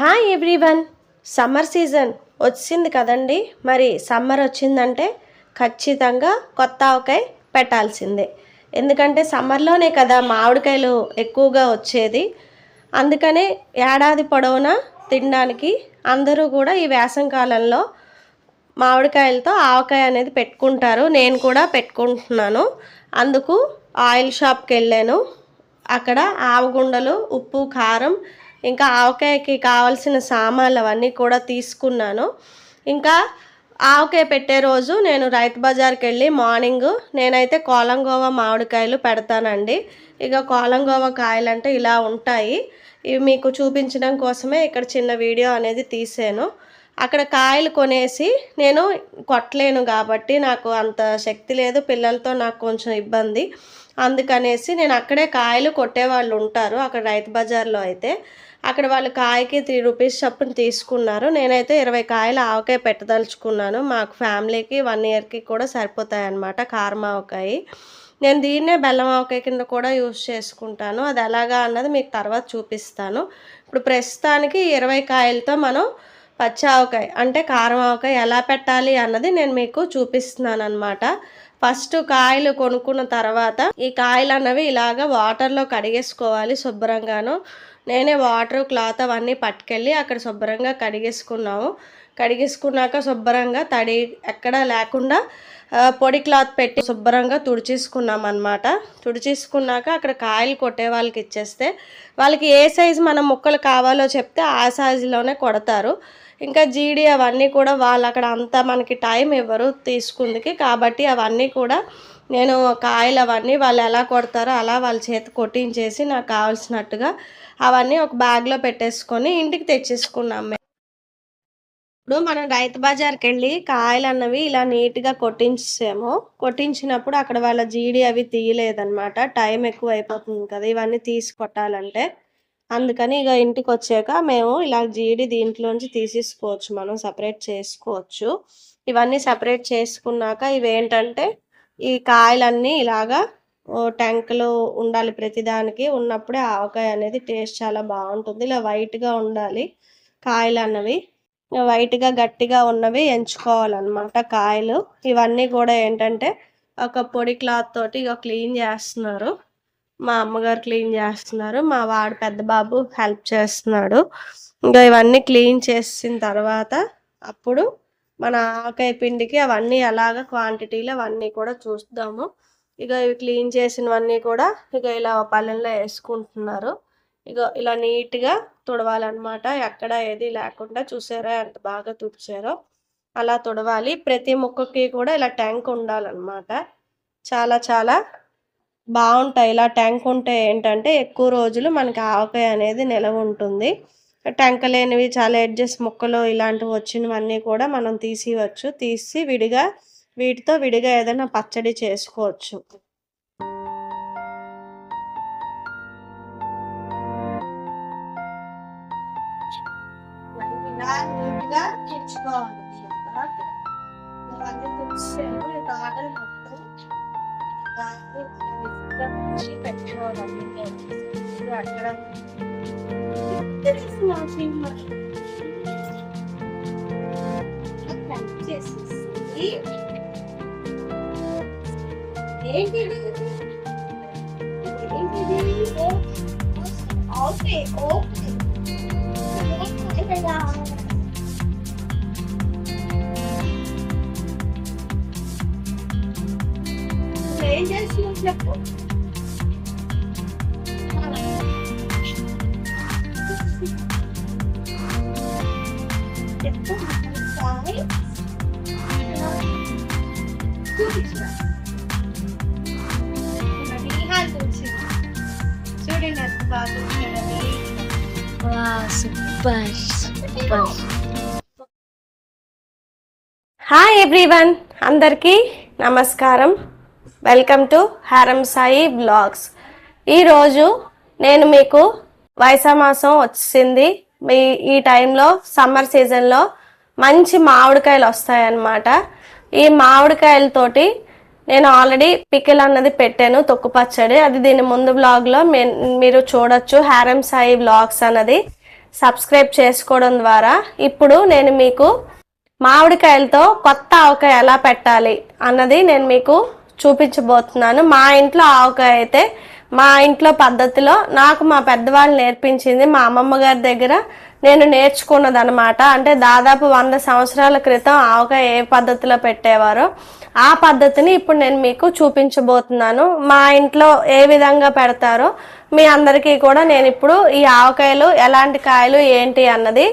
Hi everyone. Summer season వచ్చింది కదండి. మరి సమ్మర్ వచ్చిందంటే ఖచ్చితంగా కొత్త ఆవకాయ పెట్టాల్సిందే. ఎందుకంటే సమ్మర్లోనే కదా మామిడికాయలు ఎక్కువగా వచ్చేది. అందుకనే ఏడాది పొడవునా తినడానికి అందరూ కూడా ఈ వేసవికాలంలో మామిడికాయలతో ఆవకాయ అనేది పెట్టుకుంటారు. నేను కూడా పెట్టుకుంటున్నాను. అందుకు ఆయిల్ షాప్కి వెళ్ళాను. అక్కడ ఆవగుండలు, ఉప్పు, కారం, ఇంకా ఆవకాయకి కావాల్సిన సామాన్లు అవన్నీ కూడా తీసుకున్నాను. ఇంకా ఆవకాయ పెట్టే రోజు నేను రైతు బజార్కి వెళ్ళి మార్నింగ్ నేనైతే కోలంగోవా మామిడికాయలు పెడతానండి. ఇక కోలంగోవా కాయలు అంటే ఇలా ఉంటాయి. ఇవి మీకు చూపించడం కోసమే ఇక్కడ చిన్న వీడియో అనేది తీసాను. అక్కడ కాయలు కొనేసి నేను కొట్టలేను కాబట్టి నాకు అంత శక్తి లేదు, పిల్లలతో నాకు కొంచెం ఇబ్బంది. అందుకనేసి నేను అక్కడే కాయలు కొట్టేవాళ్ళు ఉంటారు అక్కడ రైతు బజార్లో. అయితే అక్కడ వాళ్ళు కాయకి 3 రూపీస్ చొప్పున తీసుకున్నారు. నేనైతే 20 కాయలు ఆవకాయ పెట్టదలుచుకున్నాను. మాకు ఫ్యామిలీకి 1 ఇయర్కి కూడా సరిపోతాయి అన్నమాట కారం ఆవకాయ. నేను దీన్నే బెల్లం ఆవకాయ కింద కూడా యూజ్ చేసుకుంటాను. అది ఎలాగా అన్నది మీకు తర్వాత చూపిస్తాను. ఇప్పుడు ప్రస్తుతానికి 20 కాయలతో మనం పచ్చి ఆవకాయ అంటే కారం ఆవకాయ ఎలా పెట్టాలి అన్నది నేను మీకు చూపిస్తున్నాను అనమాట. ఫస్ట్ కాయలు కొనుక్కున్న తర్వాత ఈ కాయలు అన్నవి ఇలాగ వాటర్లో కడిగేసుకోవాలి శుభ్రంగాను. నేనే వాటర్, క్లాత్ అవన్నీ పట్టుకెళ్ళి అక్కడ శుభ్రంగా కడిగేసుకున్నాక శుభ్రంగా తడి ఎక్కడా లేకుండా పొడి క్లాత్ పెట్టి శుభ్రంగా తుడిచేసుకున్నాం అనమాట. తుడిచేసుకున్నాక అక్కడ కాయలు కొట్టే వాళ్ళకి ఇచ్చేస్తే వాళ్ళకి ఏ సైజు మనం ముక్కలు కావాలో చెప్తే ఆ సైజులోనే కొడతారు. ఇంకా జీడి అవన్నీ కూడా వాళ్ళు అక్కడ అంతా మనకి టైం ఇవ్వరు తీసుకుందికి. కాబట్టి అవన్నీ కూడా నేను కాయలు అవన్నీ వాళ్ళు ఎలా కొడతారో అలా వాళ్ళ చేత కొట్టించేసి నాకు కావాల్సినట్టుగా అవన్నీ ఒక బ్యాగ్లో పెట్టేసుకొని ఇంటికి తెచ్చేసుకున్నాం మేము. ఇప్పుడు మనం రైతు బజార్కి వెళ్ళి కాయలు అన్నవి ఇలా నీట్గా కొట్టించాము. కొట్టించినప్పుడు అక్కడ వాళ్ళ జీడి అవి తీయలేదన్నమాట. టైం ఎక్కువ అయిపోతుంది కదా ఇవన్నీ తీసి కొట్టాలంటే. అందుకని ఇక ఇంటికి వచ్చాక మేము ఇలా జీడి దీంట్లోంచి తీసేసుకోవచ్చు, మనం సపరేట్ చేసుకోవచ్చు. ఇవన్నీ సపరేట్ చేసుకున్నాక ఇవేంటంటే ఈ కాయలన్నీ ఇలాగా ట్యాంకులో ఉండాలి, ప్రతిదానికి ఉన్నప్పుడే ఆవకాయ అనేది టేస్ట్ చాలా బాగుంటుంది. ఇలా వైట్గా ఉండాలి కాయలు అన్నవి. వైట్గా గట్టిగా ఉన్నవి ఎంచుకోవాలన్నమాట కాయలు. ఇవన్నీ కూడా ఏంటంటే ఒక పొడి క్లాత్ తోటి ఇక క్లీన్ చేస్తున్నారు. మా అమ్మగారు క్లీన్ చేస్తున్నారు, మా వాడు పెద్ద బాబు హెల్ప్ చేస్తున్నాడు. ఇంకా ఇవన్నీ క్లీన్ చేసిన తర్వాత అప్పుడు మన ఆవకాయ పిండికి అవన్నీ ఎలాగ క్వాంటిటీలో అవన్నీ కూడా చూద్దాము. ఇక ఇవి క్లీన్ చేసినవన్నీ కూడా ఇక ఇలా పళ్ళెంలో వేసుకుంటున్నారు. ఇక ఇలా నీట్గా తుడవాలన్నమాట. ఎక్కడ ఏది లేకుండా. చూసారా ఎంత బాగా తుడిచారో అలా తుడవాలి. ప్రతి ముక్కకి కూడా ఇలా ట్యాంక్ ఉండాలన్నమాట. చాలా చాలా బాగుంటాయి. ఇలా ట్యాంక్ ఉంటే ఏంటంటే ఎక్కువ రోజులు మనకి ఆవకాయ అనేది నిలవ ఉంటుంది. ట్యాంక్ లేనివి చాలా ఎడ్జెస్ ముక్కలు ఇలాంటివి వచ్చినవన్నీ కూడా మనం తీసివచ్చు. తీసి వీటితో విడిగా ఏదైనా పచ్చడి చేసుకోవచ్చు. నీట్గా తెచ్చుకోవాలి. పెట్టుకోవాలండి అక్కడ ఓకే ఓకే ఏం చేస్తున్నావు చెప్పు. చూడండి ఎంత బాగా సూపర్ సూపర్. హాయ్ ఎవ్రీవన్, అందరికీ నమస్కారం. వెల్కమ్ టు హారం సాయి బ్లాగ్స్. ఈరోజు నేను మీకు వైశామాసం వచ్చింది. ఈ టైంలో సమ్మర్ సీజన్లో మంచి మామిడికాయలు వస్తాయన్నమాట. ఈ మామిడికాయలతోటి నేను ఆల్రెడీ పికిల్ అన్నది పెట్టాను, తొక్కు పచ్చడి. అది దీని ముందు బ్లాగ్లో మీరు చూడొచ్చు. హారం సాయి బ్లాగ్స్ అన్నది సబ్స్క్రైబ్ చేసుకోవడం ద్వారా ఇప్పుడు నేను మీకు మామిడికాయలతో కొత్త ఆవకాయ ఎలా పెట్టాలి అన్నది నేను మీకు చూపించబోతున్నాను. మా ఇంట్లో ఆవకాయ అయితే మా ఇంట్లో పద్ధతిలో నాకు మా పెద్దవాళ్ళు నేర్పించింది, మా అమ్మమ్మ గారి దగ్గర నేను నేర్చుకున్నదనమాట. అంటే దాదాపు 100 సంవత్సరాల క్రితం ఆవకాయ ఏ పద్ధతిలో పెట్టేవారో ఆ పద్ధతిని ఇప్పుడు నేను మీకు చూపించబోతున్నాను. మా ఇంట్లో ఏ విధంగా పెడతారో మీ అందరికీ కూడా నేను ఇప్పుడు ఈ ఆవకాయలు ఎలాంటి కాయలు ఏంటి అన్నది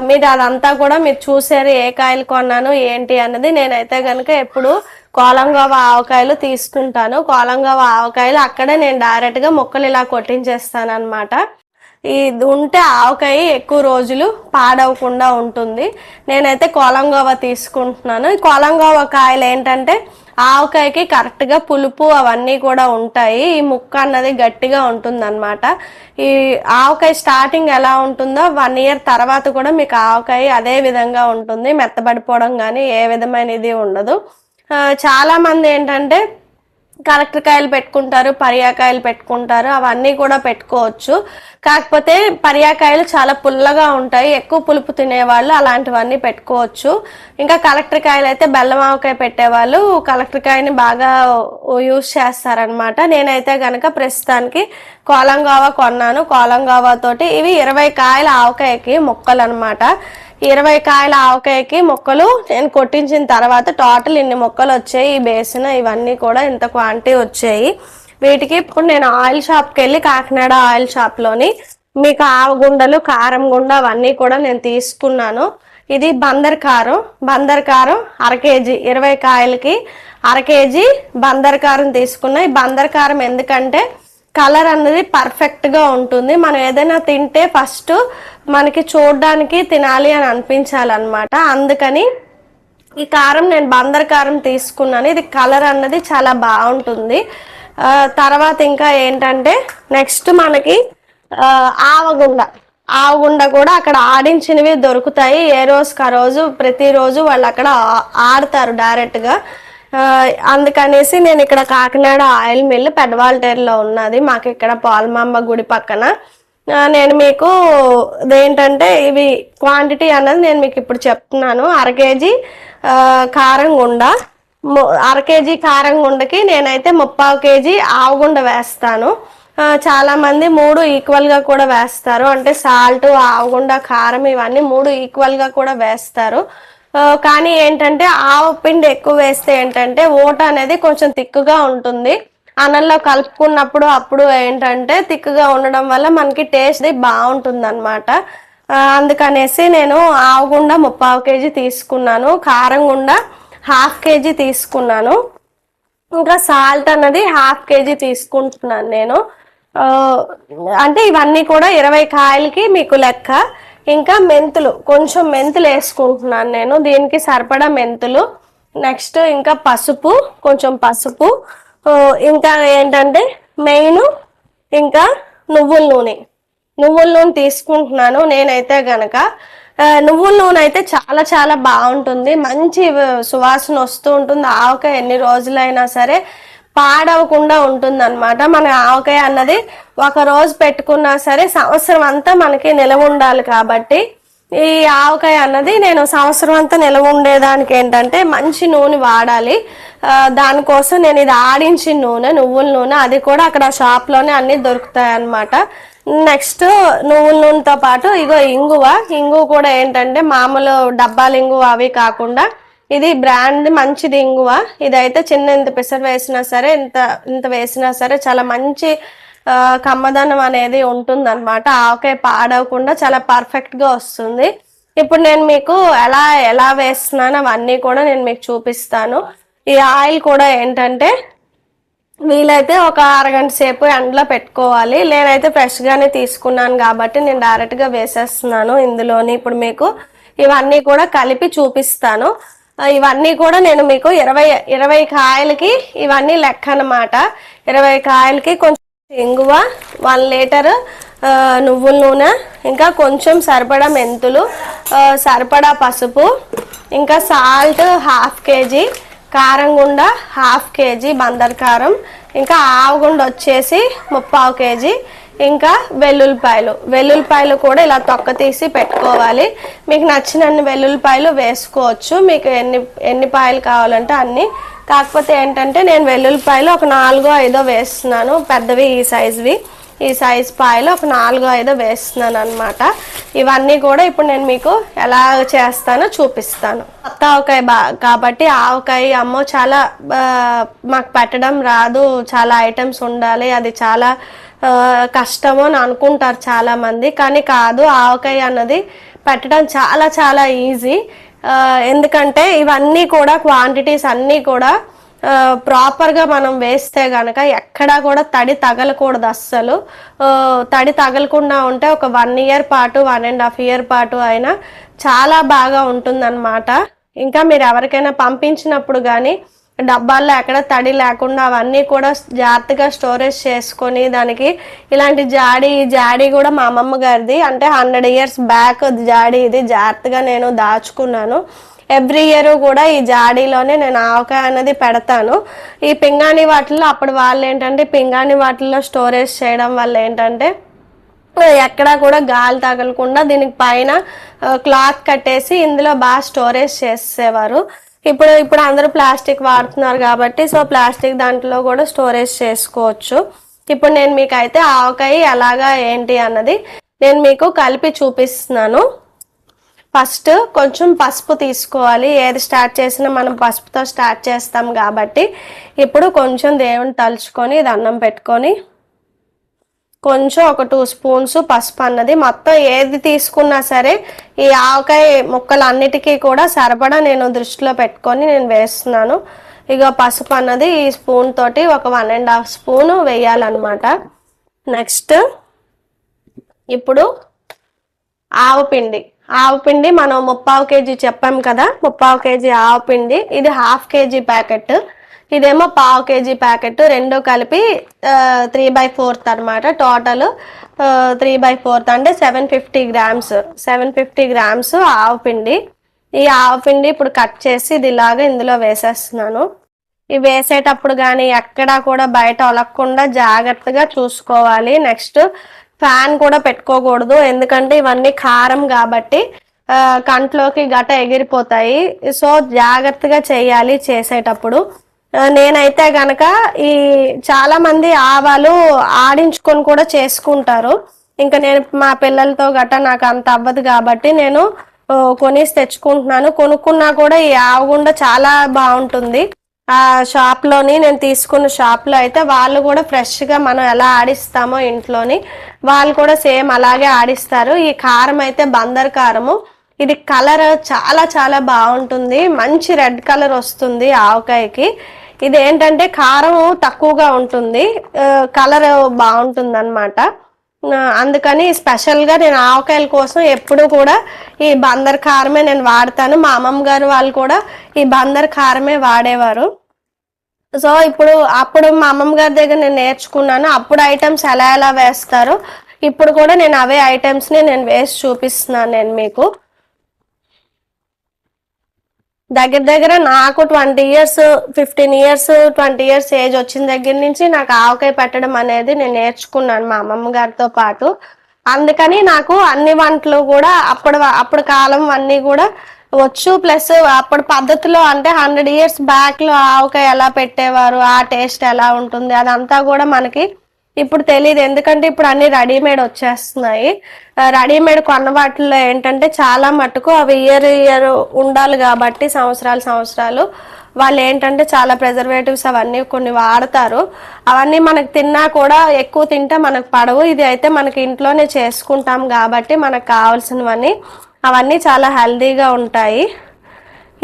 మీరు అదంతా కూడా మీరు చూసారు, ఏ కాయలు కొన్నాను ఏంటి అన్నది. నేనైతే కనుక ఎప్పుడు కోలంగావ ఆవకాయలు తీసుకుంటాను. కోలంగావ ఆవకాయలు అక్కడే నేను డైరెక్ట్గా ముక్కలు ఇలా కొట్టించేస్తాను అనమాట. ఇది ఉంటే ఆవకాయ ఎక్కువ రోజులు పాడవకుండా ఉంటుంది. నేనైతే కోలంగావ తీసుకుంటున్నాను. ఈ కోలంగావ కాయలు ఏంటంటే ఆవకాయకి కరెక్ట్గా పులుపు అవన్నీ కూడా ఉంటాయి. ఈ ముక్క అన్నది గట్టిగా ఉంటుంది అనమాట. ఈ ఆవకాయ స్టార్టింగ్ ఎలా ఉంటుందో 1 ఇయర్ తర్వాత కూడా మీకు ఆవకాయ అదే విధంగా ఉంటుంది. మెత్తబడిపోవడం కానీ ఏ విధమైన ఇది ఉండదు. చాలా మంది ఏంటంటే కలెక్టర్ కాయలు పెట్టుకుంటారు, పరియాకాయలు పెట్టుకుంటారు, అవన్నీ కూడా పెట్టుకోవచ్చు. కాకపోతే పరియాకాయలు చాలా పుల్లగా ఉంటాయి, ఎక్కువ పులుపు తినేవాళ్ళు అలాంటివన్నీ పెట్టుకోవచ్చు. ఇంకా కలెక్టర్ కాయలు అయితే బెల్లం ఆవకాయ పెట్టేవాళ్ళు కలెక్టర్ కాయని బాగా యూజ్ చేస్తారనమాట. నేనైతే కనుక ప్రస్తుతానికి కోలంగావ కొన్నాను. కోలంగావ తోటి ఇవి 20 కాయల ఆవకాయకి మొక్కలు అనమాట. 20 కాయల ఆవకాయకి మొక్కలు నేను కొట్టించిన తర్వాత టోటల్ ఇన్ని మొక్కలు వచ్చాయి. ఈ బేసిన ఇవన్నీ కూడా ఇంత క్వాంటిటీ వచ్చాయి. వీటికి ఇప్పుడు నేను ఆయిల్ షాప్కి వెళ్ళి కాకినాడ ఆయిల్ షాప్లోని మీకు ఆవగుండలు, కారం గుండ అవన్నీ కూడా నేను తీసుకున్నాను. ఇది బందర్ కారం. బందర్ కారం 1/2 కేజీ, 20 కాయలకి 1/2 కేజీ బందర్ కారం తీసుకున్నా. ఈ బందర్ కారం ఎందుకంటే కలర్ అన్నది పర్ఫెక్ట్గా ఉంటుంది. మనం ఏదైనా తింటే ఫస్ట్ మనకి చూడడానికి తినాలి అని అనిపించాలన్నమాట. అందుకని ఈ కారం నేను బందర్ కారం తీసుకున్నాను. ఇది కలర్ అన్నది చాలా బాగుంటుంది. తర్వాత ఇంకా ఏంటంటే నెక్స్ట్ మనకి ఆవగుండ కూడా అక్కడ ఆడించినవి దొరుకుతాయి. ఏ రోజుకి ఆ రోజు ప్రతిరోజు వాళ్ళు అక్కడ ఆడతారు డైరెక్ట్గా. అందుకనేసి నేను ఇక్కడ కాకినాడ ఆయిల్ మిల్ పెద్దవాళ్ళటేరులో ఉన్నది, మాకు ఇక్కడ పాల్మాంబ గుడి పక్కన. నేను మీకు ఇదేంటంటే ఇవి క్వాంటిటీ అన్నది నేను మీకు ఇప్పుడు చెప్తున్నాను. 1/2 కేజీ కారం గుండ, 1/2 కేజీ కారం గుండకి నేనైతే 3/4 కేజీ ఆవగుండ వేస్తాను. చాలా మంది 3 ఈక్వల్గా కూడా వేస్తారు. అంటే సాల్ట్, ఆవగుండ, కారం ఇవన్నీ 3 ఈక్వల్గా కూడా వేస్తారు. కానీ ఏంటంటే ఆవపిండి ఎక్కువ వేస్తే ఏంటంటే ఓట అనేది కొంచెం తిక్కుగా ఉంటుంది. అన్నంలో కలుపుకున్నప్పుడు అప్పుడు ఏంటంటే తిక్కుగా ఉండడం వల్ల మనకి టేస్ట్ బాగుంటుంది అనమాట. అందుకనేసి నేను ఆవగుండ 3/4 కేజీ తీసుకున్నాను, కారం గుండ 1/2 కేజీ తీసుకున్నాను. ఇంకా సాల్ట్ అన్నది 1/2 కేజీ తీసుకుంటున్నాను నేను. అంటే ఇవన్నీ కూడా 20 కాయలకి మీకు లెక్క. ఇంకా మెంతులు, కొంచెం మెంతులు వేసుకుంటున్నాను నేను, దీనికి సరిపడా మెంతులు. నెక్స్ట్ ఇంకా పసుపు, కొంచెం పసుపు. ఇంకా ఏంటంటే మెయిన్ ఇంకా నువ్వుల నూనె తీసుకుంటున్నాను నేనైతే గనక. నువ్వుల నూనె అయితే చాలా చాలా బాగుంటుంది, మంచి సువాసన వస్తూ ఉంటుంది. ఆవకాయ ఎన్ని రోజులైనా సరే పాడవకుండా ఉంటుంది అనమాట. మన ఆవకాయ అన్నది 1 రోజు పెట్టుకున్నా సరే సంవత్సరం అంతా మనకి నిలవ ఉండాలి. కాబట్టి ఈ ఆవకాయ అన్నది నేను సంవత్సరం అంతా నిలవ ఉండేదానికి ఏంటంటే మంచి నూనె వాడాలి. దానికోసం నేను ఇది ఆడించిన నూనె, నువ్వుల నూనె, అది కూడా అక్కడ షాప్లోనే అన్నీ దొరుకుతాయి అన్నమాట. నెక్స్ట్ నువ్వుల నూనెతో పాటు ఇగో ఇంగువ కూడా ఏంటంటే మామూలు డబ్బాల ఇంగువ అవి కాకుండా ఇది బ్రాండ్ మంచిది ఇంగువ. ఇదైతే ఇంత పెసరు వేసినా సరే ఇంత వేసినా సరే చాలా మంచి కమ్మదనం అనేది ఉంటుంది అనమాట. ఆవకాయ పాడవకుండా చాలా పర్ఫెక్ట్గా వస్తుంది. ఇప్పుడు నేను మీకు ఎలా వేస్తున్నాను అవన్నీ కూడా నేను మీకు చూపిస్తాను. ఈ ఆయిల్ కూడా ఏంటంటే వీలైతే ఒక అరగంట సేపు ఎండలో పెట్టుకోవాలి. నేనైతే ఫ్రెష్గానే తీసుకున్నాను కాబట్టి నేను డైరెక్ట్గా వేసేస్తున్నాను ఇందులోని. ఇప్పుడు మీకు ఇవన్నీ కూడా కలిపి చూపిస్తాను. ఇవన్నీ కూడా నేను మీకు 20 కాయలకి ఇవన్నీ లెక్క అన్నమాట. 20 కాయలకి కొంచెం ఇంగువ, 1 లీటర్ నువ్వుల నూనె, ఇంకా కొంచెం సరిపడా మెంతులు, సరిపడా పసుపు, ఇంకా సాల్ట్ 1/2 కేజీ, కారం గుండ 1/2 కేజీ బందర్ కారం, ఇంకా ఆవగుండ వచ్చేసి 3/4 కేజీ. ఇంకా వెల్లుల్లిపాయలు కూడా ఇలా తొక్క తీసి పెట్టుకోవాలి. మీకు నచ్చినన్ని వెల్లుల్లిపాయలు వేసుకోవచ్చు, మీకు ఎన్ని పాయలు కావాలంటే అన్ని. కాకపోతే ఏంటంటే నేను వెల్లుల్లిపాయలు ఒక 4-5 వేస్తున్నాను, పెద్దవి ఈ సైజ్ పాయలు ఒక 4-5 వేస్తున్నాను అనమాట. ఇవన్నీ కూడా ఇప్పుడు నేను మీకు ఎలా చేస్తానో చూపిస్తాను. కొత్త ఆవకాయ కాబట్టి ఆవకాయ అమ్మో చాలా మాకు పెట్టడం రాదు, చాలా ఐటమ్స్ ఉండాలి, అది చాలా కష్టము అని అనుకుంటారు చాలా మంది. కానీ కాదు, ఆవకాయ అన్నది పెట్టడం చాలా చాలా ఈజీ. ఎందుకంటే ఇవన్నీ కూడా క్వాంటిటీస్ అన్నీ కూడా ప్రాపర్గా మనం వేస్తే గనక ఎక్కడా కూడా తడి తగలకూడదు. అస్సలు తడి తగలకుండా ఉంటే ఒక 1 ఇయర్ పాటు 1.5 ఇయర్ పాటు అయినా చాలా బాగా ఉంటుందన్నమాట. ఇంకా మీరు ఎవరికైనా పంపించినప్పుడు కానీ డబ్బాల్లో ఎక్కడ తడి లేకుండా అవన్నీ కూడా జాగ్రత్తగా స్టోరేజ్ చేసుకొని, దానికి ఇలాంటి జాడీ కూడా మా అమ్మమ్మ గారిది, అంటే 100 ఇయర్స్ బ్యాక్ జాడీ, ఇది జాగ్రత్తగా నేను దాచుకున్నాను. ఎవ్రీ ఇయర్ కూడా ఈ జాడీలోనే నేను ఆవకాయ అనేది పెడతాను. ఈ పింగాణి వాటిల్లో అప్పుడు వాళ్ళు ఏంటంటే పింగాణి వాటిల్లో స్టోరేజ్ చేయడం వల్ల ఏంటంటే ఎక్కడా కూడా గాలి తగలకుండా దీనికి పైన క్లాత్ కట్టేసి ఇందులో బాగా స్టోరేజ్ చేసేవారు. ఇప్పుడు అందరూ ప్లాస్టిక్ వాడుతున్నారు కాబట్టి సో ప్లాస్టిక్ దాంట్లో కూడా స్టోరేజ్ చేసుకోవచ్చు. ఇప్పుడు నేను మీకు అయితే ఆవకాయ ఎలాగా ఏంటి అన్నది నేను మీకు కలిపి చూపిస్తున్నాను. ఫస్ట్ కొంచెం పసుపు తీసుకోవాలి. ఏది స్టార్ట్ చేసినా మనం పసుపుతో స్టార్ట్ చేస్తాం కాబట్టి ఇప్పుడు కొంచెం దేవుని తలుచుకొని దండం పెట్టుకొని కొంచెం ఒక 2 స్పూన్స్ పసుపు అన్నది, మొత్తం ఏది తీసుకున్నా సరే ఈ ఆవకాయ ముక్కలన్నిటికీ కూడా సరిపడా నేను దృష్టిలో పెట్టుకొని నేను వేస్తున్నాను. ఇక పసుపు అన్నది ఈ స్పూన్ తోటి ఒక 1.5 స్పూన్ వేయాలన్నమాట. నెక్స్ట్ ఇప్పుడు ఆవపిండి మనం 3/4 కేజీ చెప్పాం కదా, 3/4 కేజీ ఆవపిండి, ఇది 1/2 కేజీ ప్యాకెట్, ఇదేమో 1/4 కేజీ ప్యాకెట్, రెండు కలిపి 3/4 అనమాట. టోటల్ 3/4 అంటే 750 గ్రామ్స్ ఆవపిండి. ఈ ఆవపిండి ఇప్పుడు కట్ చేసి ఇది ఇలాగా ఇందులో వేసేస్తున్నాను. ఇవి వేసేటప్పుడు కానీ ఎక్కడా కూడా బయట ఒలగకుండా జాగ్రత్తగా చూసుకోవాలి. నెక్స్ట్ ఫ్యాన్ కూడా పెట్టుకోకూడదు, ఎందుకంటే ఇవన్నీ కారం కాబట్టి కంట్లోకి గట ఎగిరిపోతాయి. సో జాగ్రత్తగా చేయాలి చేసేటప్పుడు. నేనైతే గనక ఈ చాలా మంది ఆవాలు ఆడించుకొని కూడా చేసుకుంటారు. ఇంకా నేను మా పిల్లలతో గట నాకు అంత అవ్వదు కాబట్టి నేను కొనేసి తెచ్చుకుంటున్నాను. కొనుక్కున్నా కూడా ఈ ఆవగుండ చాలా బాగుంటుంది. ఆ షాప్లోని నేను తీసుకున్న షాప్లో అయితే వాళ్ళు కూడా ఫ్రెష్గా మనం ఎలా ఆడిస్తామో ఇంట్లోని వాళ్ళు కూడా సేమ్ అలాగే ఆడిస్తారు. ఈ కారం అయితే బందర్ కారము, ఇది కలర్ చాలా చాలా బాగుంటుంది, మంచి రెడ్ కలర్ వస్తుంది ఆవకాయకి. ఇది ఏంటంటే కారం తక్కువగా ఉంటుంది, కలర్ బాగుంటుంది అనమాట. అందుకని స్పెషల్గా నేను ఆవకాయల కోసం ఎప్పుడు కూడా ఈ బందర్ కారమే నేను వాడతాను. మా అమ్మమ్మ గారు వాళ్ళు కూడా ఈ బందర్ కారమే వాడేవారు. సో అప్పుడు మా అమ్మమ్మ గారి దగ్గర నేను నేర్చుకున్నాను. అప్పుడు ఐటమ్స్ ఎలా ఎలా వేస్తారు, ఇప్పుడు కూడా నేను అవే ఐటమ్స్ని నేను వేసి చూపిస్తున్నాను నేను మీకు. దగ్గర నాకు 20 ఇయర్స్ 15 ఇయర్స్ 20 ఇయర్స్ ఏజ్ వచ్చిన దగ్గర నుంచి నాకు ఆవకాయ పెట్టడం అనేది నేను నేర్చుకున్నాను మా అమ్మమ్మ గారితో పాటు. అందుకని నాకు అన్ని వంటలు కూడా అప్పుడు కాలం అన్నీ కూడా వచ్చు. ప్లస్ అప్పుడు పద్ధతిలో అంటే 100 ఇయర్స్ బ్యాక్ లో ఆవకాయ ఎలా పెట్టేవారు, ఆ టేస్ట్ ఎలా ఉంటుంది అదంతా కూడా మనకి ఇప్పుడు తెలియదు. ఎందుకంటే ఇప్పుడు అన్ని రెడీమేడ్ వచ్చేస్తున్నాయి. రెడీమేడ్ కొన్న వాటిల్లో ఏంటంటే చాలా మటుకు అవి ఇయర్ ఉండాలి కాబట్టి సంవత్సరాలు వాళ్ళు ఏంటంటే చాలా ప్రిజర్వేటివ్స్ అవన్నీ కొన్ని వాడతారు. అవన్నీ మనకు తిన్నా కూడా ఎక్కువ తింటే మనకు పడవు. ఇది అయితే మనకి ఇంట్లోనే చేసుకుంటాం కాబట్టి మనకు కావాల్సినవన్నీ అవన్నీ చాలా హెల్దీగా ఉంటాయి.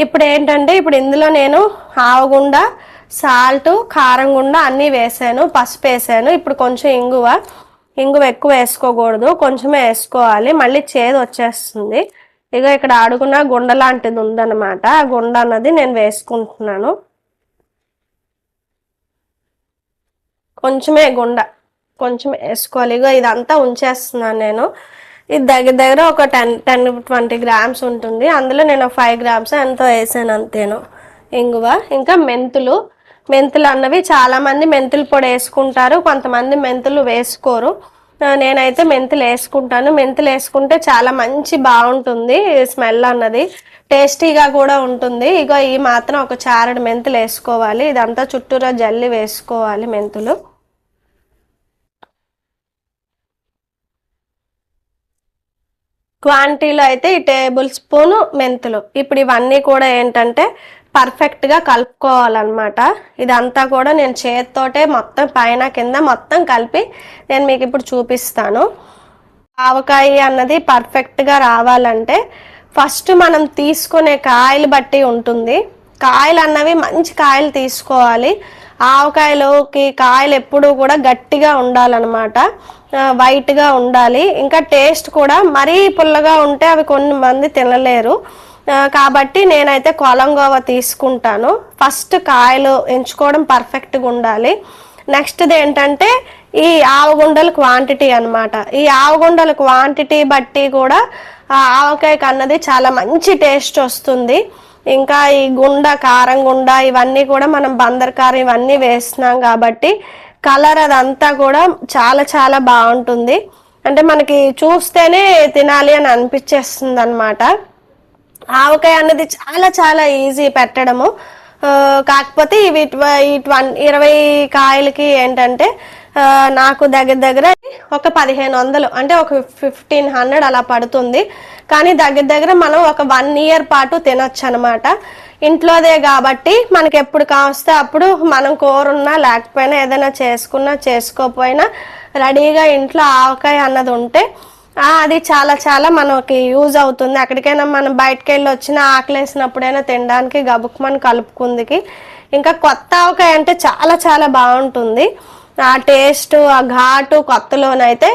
ఇప్పుడు ఏంటంటే ఇప్పుడు ఇందులో నేను ఆవగుండ, సాల్ట్, కారం గుండ అన్నీ వేసాను, పసుపు వేసాను. ఇప్పుడు కొంచెం ఇంగువ ఎక్కువ వేసుకోకూడదు, కొంచెమే వేసుకోవాలి, మళ్ళీ చేదు వచ్చేస్తుంది. ఇక ఇక్కడ అడుగున గుండ లాంటిది ఉందన్నమాట, ఆ గుండ అన్నది నేను వేసుకుంటున్నాను. కొంచెం వేసుకోవాలి. ఇక ఇదంతా ఉంచేస్తున్నాను నేను. ఇది దగ్గర ఒక 10-20 గ్రామ్స్ ఉంటుంది. అందులో నేను 5 గ్రామ్స్ ఎంతో వేసాను అంతేను ఇంగువ. ఇంకా మెంతులు అన్నవి చాలా మంది మెంతుల పొడి వేసుకుంటారు, కొంతమంది మెంతులు వేసుకోరు. నేనైతే మెంతులు వేసుకుంటాను. మెంతులు వేసుకుంటే చాలా మంచి బాగుంటుంది స్మెల్ అన్నది, టేస్టీగా కూడా ఉంటుంది. ఇగో ఈ మాత్రం ఒక చారడు మెంతులు వేసుకోవాలి. ఇదంతా చుట్టూరా జల్లి వేసుకోవాలి మెంతులు. క్వాంటిటీలో అయితే ఈ టేబుల్ స్పూను మెంతులు. ఇప్పుడు ఇవన్నీ కూడా ఏంటంటే పర్ఫెక్ట్గా కలుపుకోవాలన్నమాట. ఇదంతా కూడా నేను చేతితోటే మొత్తం పైన కింద మొత్తం కలిపి నేను మీకు ఇప్పుడు చూపిస్తాను. ఆవకాయ అన్నది పర్ఫెక్ట్గా రావాలంటే ఫస్ట్ మనం తీసుకునే కాయలు బట్టి ఉంటుంది. కాయలు అన్నవి మంచి కాయలు తీసుకోవాలి. ఆవకాయలోకి కాయలు ఎప్పుడూ కూడా గట్టిగా ఉండాలన్నమాట, వైట్గా ఉండాలి. ఇంకా టేస్ట్ కూడా మరీ పుల్లగా ఉంటే అవి కొన్ని మంది తినలేరు. కాబట్టి నేనైతే కొలంగోవ తీసుకుంటాను. ఫస్ట్ కాయలు ఎంచుకోవడం పర్ఫెక్ట్గా ఉండాలి. నెక్స్ట్ది ఏంటంటే ఈ ఆవగుండల క్వాంటిటీ అనమాట. ఈ ఆవగుండల క్వాంటిటీ బట్టి కూడా ఆవకాయకి అన్నది చాలా మంచి టేస్ట్ వస్తుంది. ఇంకా ఈ గుండ, కారం గుండ ఇవన్నీ కూడా మనం బందరకారం ఇవన్నీ వేస్తున్నాం కాబట్టి కలర్ అదంతా కూడా చాలా చాలా బాగుంటుంది. అంటే మనకి చూస్తేనే తినాలి అని అనిపించేస్తుంది అనమాట. ఆవకాయ అన్నది చాలా చాలా ఈజీ పెట్టడము. కాకపోతే ఇవి 20 కాయలకి ఏంటంటే నాకు దగ్గర దగ్గర ఒక 1500 అంటే ఒక 1500 అలా పడుతుంది. కానీ దగ్గర దగ్గర మనం ఒక 1 ఇయర్ పాటు తినొచ్చు అనమాట. ఇంట్లోదే కాబట్టి మనకి ఎప్పుడు కావస్తే అప్పుడు మనం కూర ఉన్నా లేకపోయినా ఏదైనా చేసుకున్నా చేసుకోకపోయినా రెడీగా ఇంట్లో ఆవకాయ అన్నది ఉంటే అది చాలా చాలా మనకి యూజ్ అవుతుంది. ఎక్కడికైనా మనం బయటకు వెళ్ళి వచ్చిన ఆకలేసినప్పుడైనా తినడానికి గబుక్మని కలుపుకుందికి. ఇంకా కొత్త ఆవకాయ అంటే చాలా చాలా బాగుంటుంది. ఆ టేస్ట్, ఆ ఘాటు కొత్తలోనైతే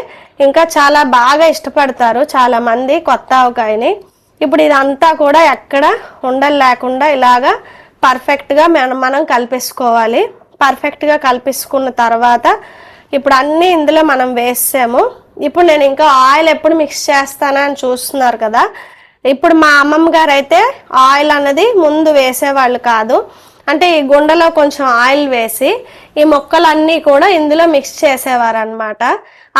ఇంకా చాలా బాగా ఇష్టపడతారు చాలా మంది కొత్త ఆవకాయని. ఇప్పుడు ఇదంతా కూడా ఎక్కడ ఉండలు లేకుండా ఇలాగా పర్ఫెక్ట్గా మనం కలిపేసుకోవాలి. పర్ఫెక్ట్గా కలిపేసుకున్న తర్వాత ఇప్పుడు అన్నీ ఇందులో మనం వేసాము. ఇప్పుడు నేను ఇంకా ఆయిల్ ఎప్పుడు మిక్స్ చేస్తానా అని చూస్తున్నారు కదా. ఇప్పుడు మా అమ్మమ్మ గారు అయితే ఆయిల్ అన్నది ముందు వేసేవాళ్ళు కాదు. అంటే ఈ గుండెలో కొంచెం ఆయిల్ వేసి ఈ మొక్కలన్నీ కూడా ఇందులో మిక్స్ చేసేవారు అనమాట.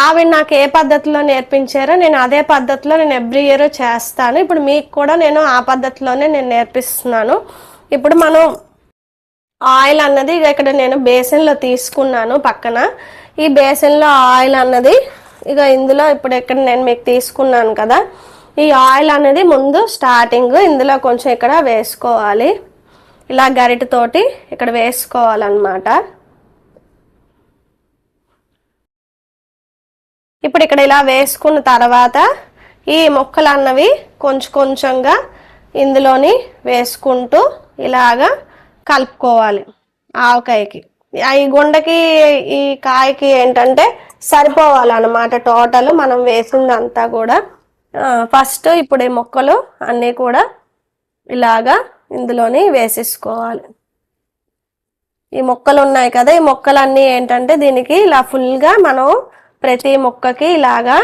ఆవిడ నాకు ఏ పద్ధతిలో నేర్పించారో నేను అదే పద్ధతిలో నేను ఎవ్రీ ఇయర్ చేస్తాను. ఇప్పుడు మీకు కూడా నేను ఆ పద్ధతిలోనే నేను నేర్పిస్తున్నాను. ఇప్పుడు మనం ఆయిల్ అన్నది ఇక్కడ నేను బేసిన్లో తీసుకున్నాను పక్కన. ఈ బేసిన్లో ఆయిల్ అన్నది ఇక ఇందులో ఇప్పుడు ఇక్కడ నేను మీకు తీసుకున్నాను కదా, ఈ ఆయిల్ అనేది ముందు స్టార్టింగ్ ఇందులో కొంచెం ఇక్కడ వేసుకోవాలి. ఇలా గరిటెతోటి ఇక్కడ వేసుకోవాలన్నమాట. ఇప్పుడు ఇక్కడ ఇలా వేసుకున్న తర్వాత ఈ మొక్కలు అన్నవి కొంచెం కొంచెంగా ఇందులోని వేసుకుంటూ ఇలాగా కలుపుకోవాలి ఆవకాయకి. ఈ గుండకి ఈ కాయకి ఏంటంటే సరిపోవాలన్నమాట టోటల్ మనం వేసిందంతా కూడా. ఫస్ట్ ఇప్పుడు ఈ మొక్కలు అన్నీ కూడా ఇలాగా ఇందులోని వేసేసుకోవాలి. ఈ మొక్కలు ఉన్నాయి కదా, ఈ మొక్కలన్నీ ఏంటంటే దీనికి ఇలా ఫుల్గా మనం ప్రతి మొక్కకి ఇలాగా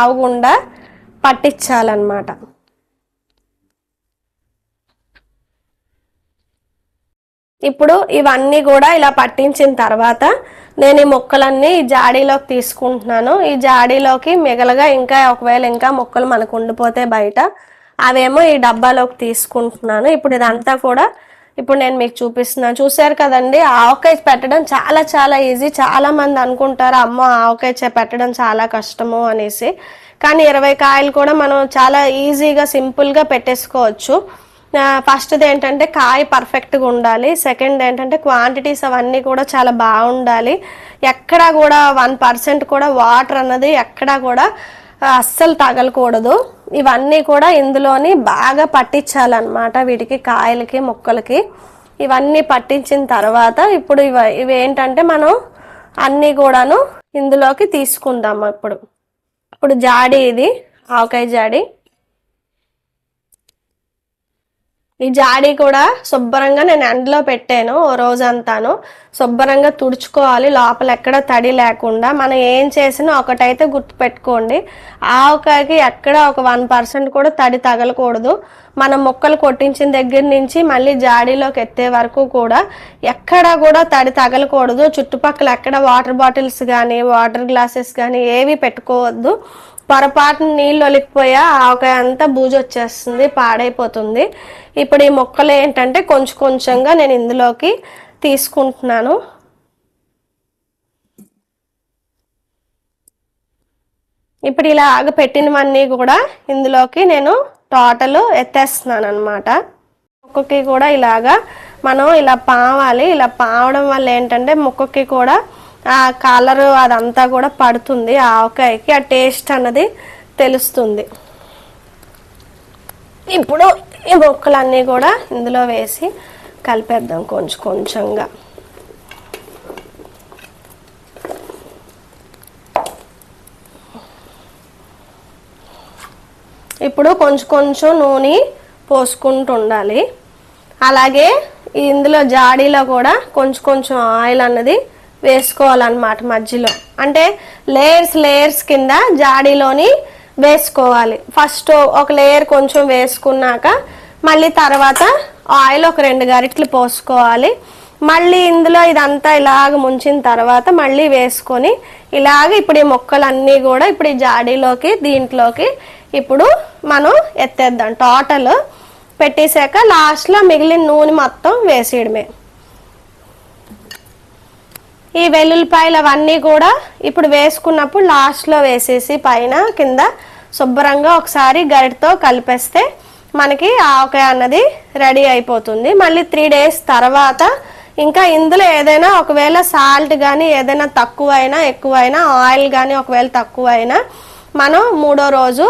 ఆవగుండా పట్టించాలన్నమాట. ఇప్పుడు ఇవన్నీ కూడా ఇలా పట్టించిన తర్వాత నేను ఈ మొక్కలన్నీ ఈ జాడీలోకి తీసుకుంటున్నాను. ఈ జాడీలోకి మిగలగా ఇంకా ఒకవేళ ఇంకా మొక్కలు మనకు ఉండిపోతే బయట అవేమో ఈ డబ్బాలోకి తీసుకుంటున్నాను. ఇప్పుడు ఇదంతా కూడా ఇప్పుడు నేను మీకు చూపిస్తున్నాను. చూసారు కదండి, ఆవకాయ పెట్టడం చాలా చాలా ఈజీ. చాలా మంది అనుకుంటారు అమ్మో ఆవకాయ పెట్టడం చాలా కష్టము అనేసి. కానీ 20 కాయలు కూడా మనం చాలా ఈజీగా సింపుల్గా పెట్టేసుకోవచ్చు. ఫస్ట్ది ఏంటంటే కాయ పర్ఫెక్ట్గా ఉండాలి. సెకండ్ ఏంటంటే క్వాంటిటీస్ అవన్నీ కూడా చాలా బాగుండాలి. ఎక్కడా కూడా 1% కూడా వాటర్ అన్నది ఎక్కడా కూడా అస్సలు తగలకూడదు. ఇవన్నీ కూడా ఇందులోని బాగా పట్టించాలన్నమాట వీటికి, కాయలకి మొక్కలకి. ఇవన్నీ పట్టించిన తర్వాత ఇప్పుడు ఇవి ఏంటంటే మనం అన్నీ కూడాను ఇందులోకి తీసుకుందాం. ఇప్పుడు జాడీ, ఇది ఆవకాయ జాడీ. ఈ జాడీ కూడా శుభ్రంగా నేను ఎండలో పెట్టాను ఓ రోజంతాను. శుభ్రంగా తుడుచుకోవాలి, లోపల ఎక్కడ తడి లేకుండా. మనం ఏం చేసినా ఒకటైతే గుర్తుపెట్టుకోండి, ఆవకాయకి ఎక్కడ ఒక 1% కూడా తడి తగలకూడదు. మనం ముక్కలు కొట్టించిన దగ్గర నుంచి మళ్ళీ జాడీలోకి ఎత్తే వరకు కూడా ఎక్కడ కూడా తడి తగలకూడదు. చుట్టుపక్కల ఎక్కడ వాటర్ బాటిల్స్ కానీ వాటర్ గ్లాసెస్ కానీ ఏవి పెట్టుకోవద్దు. పొరపాటున నీళ్ళు ఒలికిపోయా ఆవకాయ అంతా బూజు వచ్చేస్తుంది, పాడైపోతుంది. ఇప్పుడు ఈ ముక్కలు ఏంటంటే కొంచెం కొంచెంగా నేను ఇందులోకి తీసుకుంటున్నాను. ఇప్పుడు ఇలా పెట్టినవన్నీ కూడా ఇందులోకి నేను టోటల్ ఎత్తేస్తున్నాను అనమాట. ముక్కకి కూడా ఇలాగా మనం ఇలా పావాలి. ఇలా పావడం వల్ల ఏంటంటే ముక్కకి కూడా ఆ కలరు అదంతా కూడా పడుతుంది, ఆవకాయకి ఆ టేస్ట్ అన్నది తెలుస్తుంది. ఇప్పుడు ఈ ముక్కలన్నీ కూడా ఇందులో వేసి కలిపేద్దాం కొంచెం కొంచెంగా. ఇప్పుడు కొంచెం కొంచెం నూనె పోసుకుంటూ ఉండాలి. అలాగే ఇందులో జాడీలో కూడా కొంచెం కొంచెం ఆయిల్ అన్నది వేసుకోవాలన్నమాట మధ్యలో. అంటే లేయర్స్ కింద జాడీలోని వేసుకోవాలి. ఫస్ట్ ఒక లేయర్ కొంచెం వేసుకున్నాక మళ్ళీ తర్వాత ఆయిల్ ఒక 2 గరిటెలు పోసుకోవాలి. మళ్ళీ ఇందులో ఇదంతా ఇలాగ ముంచిన తర్వాత మళ్ళీ వేసుకొని ఇలాగ ఇప్పుడు ఈ ముక్కలన్నీ కూడా ఇప్పుడు ఈ జాడీలోకి దీంట్లోకి ఇప్పుడు మనం ఎత్తేద్దాం. టోటల్ పెట్టేశాక లాస్ట్లో మిగిలిన నూనె మొత్తం వేసేయడమే. ఈ వెల్లుల్లిపాయలు అవన్నీ కూడా ఇప్పుడు వేసుకున్నప్పుడు లాస్ట్లో వేసేసి పైన కింద శుభ్రంగా ఒకసారి గరిటతో కలిపేస్తే మనకి ఆవకాయ అన్నది రెడీ అయిపోతుంది. మళ్ళీ 3 days తర్వాత ఇంకా ఇందులో ఏదైనా ఒకవేళ సాల్ట్ కానీ ఏదైనా తక్కువైనా ఎక్కువైనా ఆయిల్ కానీ ఒకవేళ తక్కువైనా మనం 3వ రోజు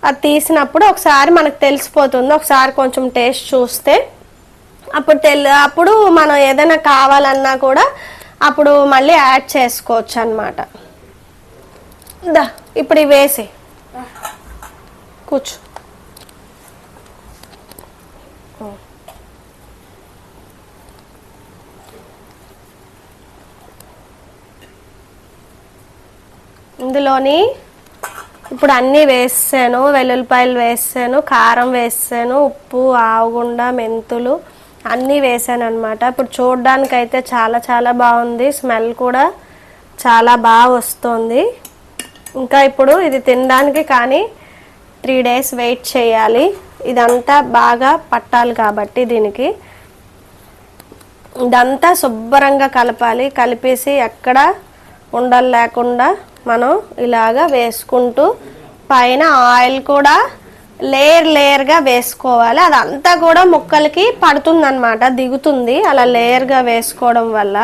అది తీసినప్పుడు ఒకసారి మనకు తెలిసిపోతుంది. ఒకసారి కొంచెం టేస్ట్ చూస్తే అప్పుడు మనం ఏదైనా కావాలన్నా కూడా అప్పుడు మళ్ళీ యాడ్ చేసుకోవచ్చు అన్నమాట. ఇప్పుడు ఇవి వేసి కూర్చో. ఇందులోని ఇప్పుడు అన్నీ వేసాను. వెల్లుల్లిపాయలు వేసాను, కారం వేసాను, ఉప్పు, ఆవగుండ, మెంతులు అన్నీ వేసాను అనమాట. ఇప్పుడు చూడడానికి అయితే చాలా చాలా బాగుంది, స్మెల్ కూడా చాలా బాగా వస్తుంది. ఇంకా ఇప్పుడు ఇది తినడానికి కానీ 3 days వెయిట్ చేయాలి. ఇదంతా బాగా పట్టాలి కాబట్టి దీనికి ఇదంతా శుభ్రంగా కలపాలి. కలిపేసి ఎక్కడ ఉండలు లేకుండా మనం ఇలాగా వేసుకుంటూ పైన ఆయిల్ కూడా లేయర్గా వేసుకోవాలి. అదంతా కూడా ముక్కలకి పడుతుంది అన్నమాట, దిగుతుంది అలా లేయర్గా వేసుకోవడం వల్ల.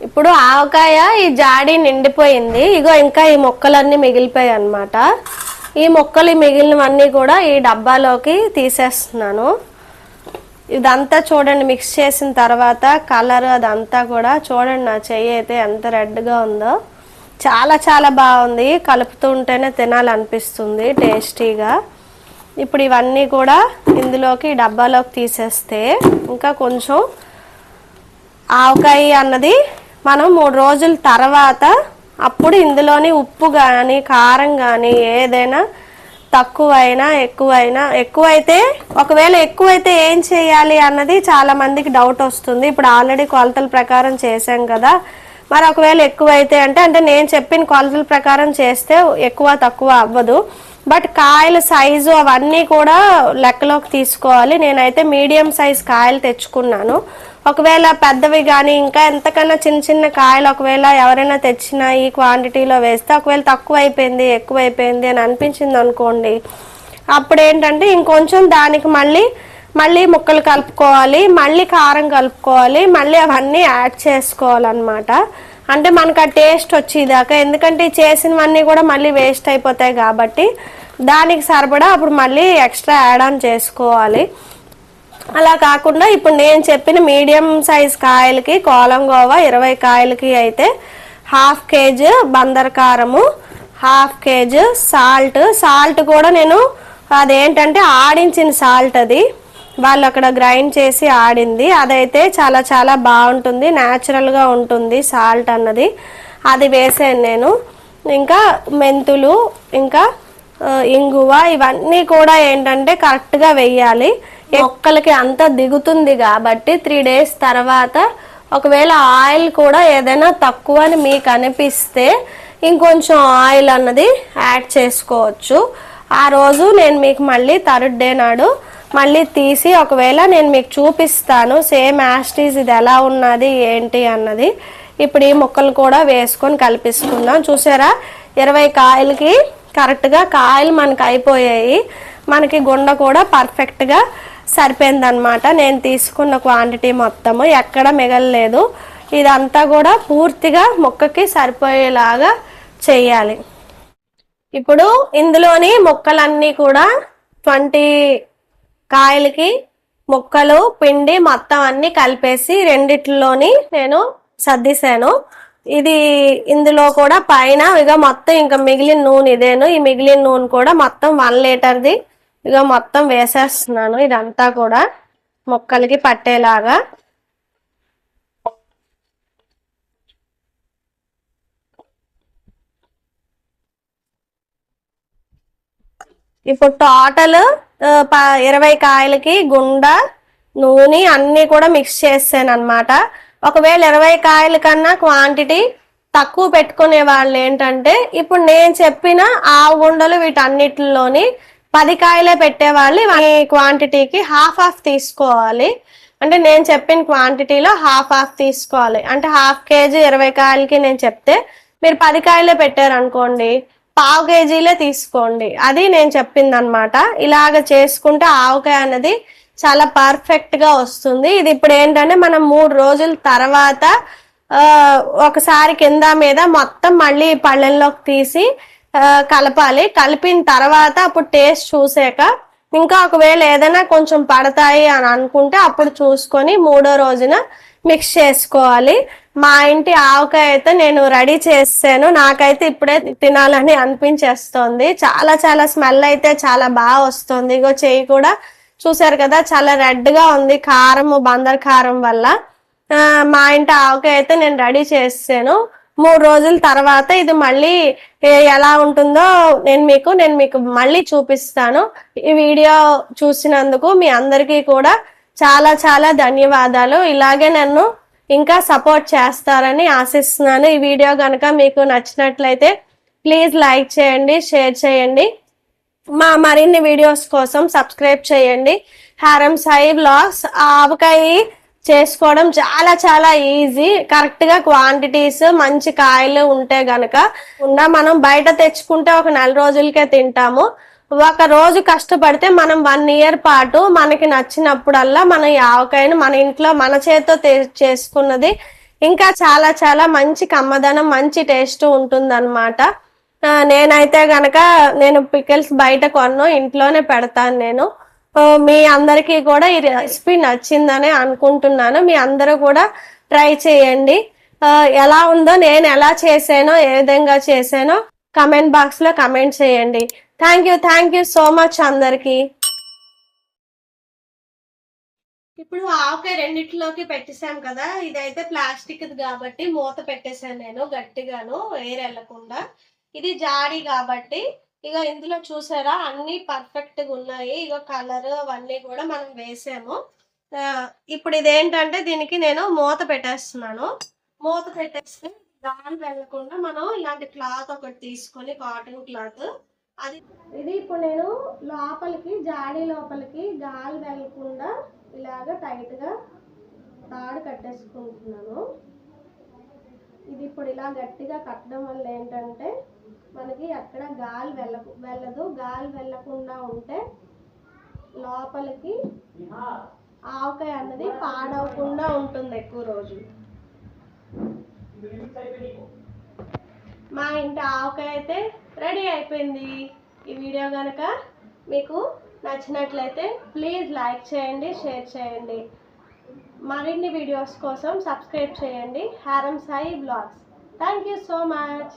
ఇప్పుడు ఆవకాయ ఈ జాడీ నిండిపోయింది. ఇగో ఇంకా ఈ ముక్కలన్నీ మిగిలిపోయాయి అన్నమాట. ఈ ముక్కలు మిగిలినవన్నీ కూడా ఈ డబ్బాలోకి తీసేస్తున్నాను. ఇదంతా చూడండి మిక్స్ చేసిన తర్వాత కలర్ అదంతా కూడా చూడండి. నా చెయ్యి అయితే ఎంత రెడ్గా ఉందో, చాలా చాలా బాగుంది. కలుపుతూ ఉంటేనే తినాలనిపిస్తుంది టేస్టీగా. ఇప్పుడు ఇవన్నీ కూడా ఇందులోకి డబ్బాలోకి తీసేస్తే ఇంకా కొంచెం ఆవకాయ అన్నది మనం 3 రోజుల తర్వాత అప్పుడు ఇందులోని ఉప్పు కానీ కారం కానీ ఏదైనా తక్కువైనా ఎక్కువైతే ఒకవేళ ఎక్కువైతే ఏం చేయాలి అన్నది చాలా మందికి డౌట్ వస్తుంది. ఇప్పుడు ఆల్రెడీ కొలతల ప్రకారం చేసాం కదా, మరి ఒకవేళ ఎక్కువైతే అంటే నేను చెప్పిన కొలతల ప్రకారం చేస్తే ఎక్కువ తక్కువ అవ్వదు. బట్ కాయల సైజు అవన్నీ కూడా లెక్కలోకి తీసుకోవాలి. నేనైతే మీడియం సైజ్ కాయలు తెచ్చుకున్నాను. ఒకవేళ పెద్దవి కానీ ఇంకా ఎంతకన్నా చిన్న చిన్న కాయలు ఒకవేళ ఎవరైనా తెచ్చిన ఈ క్వాంటిటీలో వేస్తే ఒకవేళ తక్కువ అయిపోయింది ఎక్కువైపోయింది అని అనిపించింది అనుకోండి, అప్పుడు ఏంటంటే ఇంకొంచెం దానికి మళ్ళీ ముక్కలు కలుపుకోవాలి, మళ్ళీ కారం కలుపుకోవాలి, మళ్ళీ అవన్నీ యాడ్ చేసుకోవాలన్నమాట. అంటే మనకు ఆ టేస్ట్ వచ్చేదాకా, ఎందుకంటే చేసినవన్నీ కూడా మళ్ళీ వేస్ట్ అయిపోతాయి కాబట్టి దానికి సరిపడా అప్పుడు మళ్ళీ ఎక్స్ట్రా యాడ్ ఆన్ చేసుకోవాలి. అలా కాకుండా ఇప్పుడు నేను చెప్పిన మీడియం సైజ్ కాయలకి కోలం గోవా 20 కాయలకి అయితే 1/2 kg బందర్ కారము, హాఫ్ కేజీ సాల్ట్ కూడా నేను అదేంటంటే ఆడించిన సాల్ట్, అది వాళ్ళు అక్కడ గ్రైండ్ చేసి ఆడింది, అదైతే చాలా చాలా బాగుంటుంది, న్యాచురల్గా ఉంటుంది సాల్ట్ అన్నది, అది వేసాను నేను. ఇంకా మెంతులు, ఇంకా ఇంగువ, ఇవన్నీ కూడా ఏంటంటే కరెక్ట్గా వెయ్యాలి. మొక్కలకి అంతా దిగుతుంది కాబట్టి 3 days తర్వాత ఒకవేళ ఆయిల్ కూడా ఏదైనా తక్కువ అని మీకు అనిపిస్తే ఇంకొంచెం ఆయిల్ అన్నది యాడ్ చేసుకోవచ్చు. ఆ రోజు నేను మీకు మళ్ళీ 3rd day నాడు మళ్ళీ తీసి ఒకవేళ నేను మీకు చూపిస్తాను సేమ్ యాస్టీస్ ఇది ఎలా ఉన్నది ఏంటి అన్నది. ఇప్పుడు ఈ ముక్కలు కూడా వేసుకొని కలిపిసుకుందాం. చూసారా 20 కాయలకి కరెక్ట్గా కాయలు మనకు అయిపోయాయి, మనకి గుండ కూడా పర్ఫెక్ట్గా సరిపోయిందనమాట. నేను తీసుకున్న క్వాంటిటీ మొత్తము ఎక్కడ మిగలలేదు, ఇదంతా కూడా పూర్తిగా ముక్కకి సరిపోయేలాగా చేయాలి. ఇప్పుడు ఇందులోని ముక్కలన్నీ కూడా 20 కాయలకి ముక్కలు పిండి మొత్తం అన్ని కలిపేసి రెండిట్లోని నేను సర్దిశాను. ఇది ఇందులో కూడా పైన ఇక మొత్తం ఇంకా మిగిలిన నూనె ఇదేను, ఈ మిగిలిన నూనె కూడా మొత్తం 1 లీటర్ది ఇక మొత్తం వేసేస్తున్నాను, ఇదంతా కూడా ముక్కలకి పట్టేలాగా. ఇప్పుడు టోటల్ 20 కాయలకి గుండ నూనె అన్నీ కూడా మిక్స్ చేసాను అనమాట. ఒకవేళ 20 కాయల కన్నా క్వాంటిటీ తక్కువ పెట్టుకునే వాళ్ళు ఏంటంటే ఇప్పుడు నేను చెప్పిన ఆవు గుండలు వీటన్నిటిలోని 10 కాయలే పెట్టేవాళ్ళు ఈ క్వాంటిటీకి హాఫ్ తీసుకోవాలి. అంటే నేను చెప్పిన క్వాంటిటీలో హాఫ్ తీసుకోవాలి. అంటే హాఫ్ కేజీ 20 కాయలకి నేను చెప్తే మీరు 10 కాయలే పెట్టారనుకోండి, పావు కేజీలే తీసుకోండి, అది నేను చెప్పింది అనమాట. ఇలాగ చేసుకుంటే ఆవకాయ అనేది చాలా పర్ఫెక్ట్ గా వస్తుంది. ఇది ఇప్పుడు ఏంటంటే మనం 3 రోజుల తర్వాత ఒకసారి కింద మీద మొత్తం మళ్ళీ పళ్ళెంలోకి తీసి కలపాలి. కలిపిన తర్వాత అప్పుడు టేస్ట్ చూసాక ఇంకా ఒకవేళ ఏదైనా కొంచెం పడతాయి అని అనుకుంటే అప్పుడు చూసుకొని 3వ రోజున మిక్స్ చేసుకోవాలి. మా ఇంటి ఆవకాయ అయితే నేను రెడీ చేసాను, నాకైతే ఇప్పుడే తినాలని అనిపించేస్తుంది. చాలా చాలా స్మెల్ అయితే చాలా బాగా వస్తుంది. ఇగో చెయ్యి కూడా చూసారు కదా చాలా రెడ్ గా ఉంది, కారం బందర్ కారం వల్ల. మా ఇంటి ఆవకాయ అయితే నేను రెడీ చేసాను. 3 రోజుల తర్వాత ఇది మళ్ళీ ఎలా ఉంటుందో నేను మీకు మళ్ళీ చూపిస్తాను. ఈ వీడియో చూసినందుకు మీ అందరికీ కూడా చాలా చాలా ధన్యవాదాలు. ఇలాగే నన్ను ఇంకా సపోర్ట్ చేస్తారని ఆశిస్తున్నాను. ఈ వీడియో కనుక మీకు నచ్చినట్లయితే ప్లీజ్ లైక్ చేయండి, షేర్ చేయండి. మా మరిన్ని వీడియోస్ కోసం సబ్స్క్రైబ్ చేయండి. హారం సాయి వ్లాగ్స్. ఆవకాయ చేసుకోవడం చాలా చాలా ఈజీ, కరెక్ట్ గా క్వాంటిటీస్ మంచి కాయలు ఉంటే గనక మనం బయట తెచ్చుకుంటే ఒక 4 రోజులకే తింటాము. ఒక రోజు కష్టపడితే మనం 1 year పాటు మనకి నచ్చినప్పుడల్లా మన ఈ ఆవకాయను మన ఇంట్లో మన చేతితో చేసుకున్నది ఇంకా చాలా చాలా మంచి కమ్మదనం మంచి టేస్ట్ ఉంటుందన్నమాట. నేనైతే గనక నేను పికిల్స్ బయట కొన్నో ఇంట్లోనే పెడతాను నేను. మీ అందరికీ కూడా ఈ రెసిపీ నచ్చిందని అనుకుంటున్నాను. మీ అందరూ కూడా ట్రై చేయండి. ఎలా ఉందో నేను ఎలా చేసానో ఏ విధంగా చేసానో కమెంట్ బాక్స్ లో కమెంట్ చేయండి. థ్యాంక్ యూ సో మచ్ అందరికి. ఇప్పుడు ఆవకాయ రెండిట్లోకి పెట్టేసాం కదా, ఇదైతే ప్లాస్టిక్ కాబట్టి మూత పెట్టేసాను నేను గట్టిగాను ఎయిర్ వెళ్ళకుండా. ఇది జాడి కాబట్టి ఇక ఇందులో చూసారా అన్ని పర్ఫెక్ట్ గా ఉన్నాయి. ఇక కలర్ అవన్నీ కూడా మనం వేసాము. ఇప్పుడు ఇదేంటంటే దీనికి నేను మూత పెట్టేస్తున్నాను. మూత పెట్టేస్తే గాలి వెళ్ళకుండా మనం ఇలాంటి క్లాత్ ఒకటి తీసుకొని కాటన్ క్లాత్ ఇది ఇప్పుడు నేను లోపలికి జాడీ లోపలికి గాలి వెళ్ళకుండా ఇలాగ టైట్ గా తాడు కట్టేసుకుంటున్నాను. ఇది ఇప్పుడు ఇలా గట్టిగా కట్టడం వల్ల ఏంటంటే మనకి అక్కడ గాలి వెళ్ళదు. గాలి వెళ్ళకుండా ఉంటే లోపలికి ఆవకాయ అన్నది పాడవకుండా ఉంటుంది ఎక్కువ రోజులు. మా ఇంటి ఆవకాయ అయితే రెడీ అయిపోయింది. ఈ వీడియో కనుక మీకు నచ్చినట్లయితే ప్లీజ్ లైక్ చేయండి, షేర్ చేయండి. మరిన్ని వీడియోస్ కోసం సబ్స్క్రైబ్ చేయండి. హారం Sai vlogs. Thank you so much.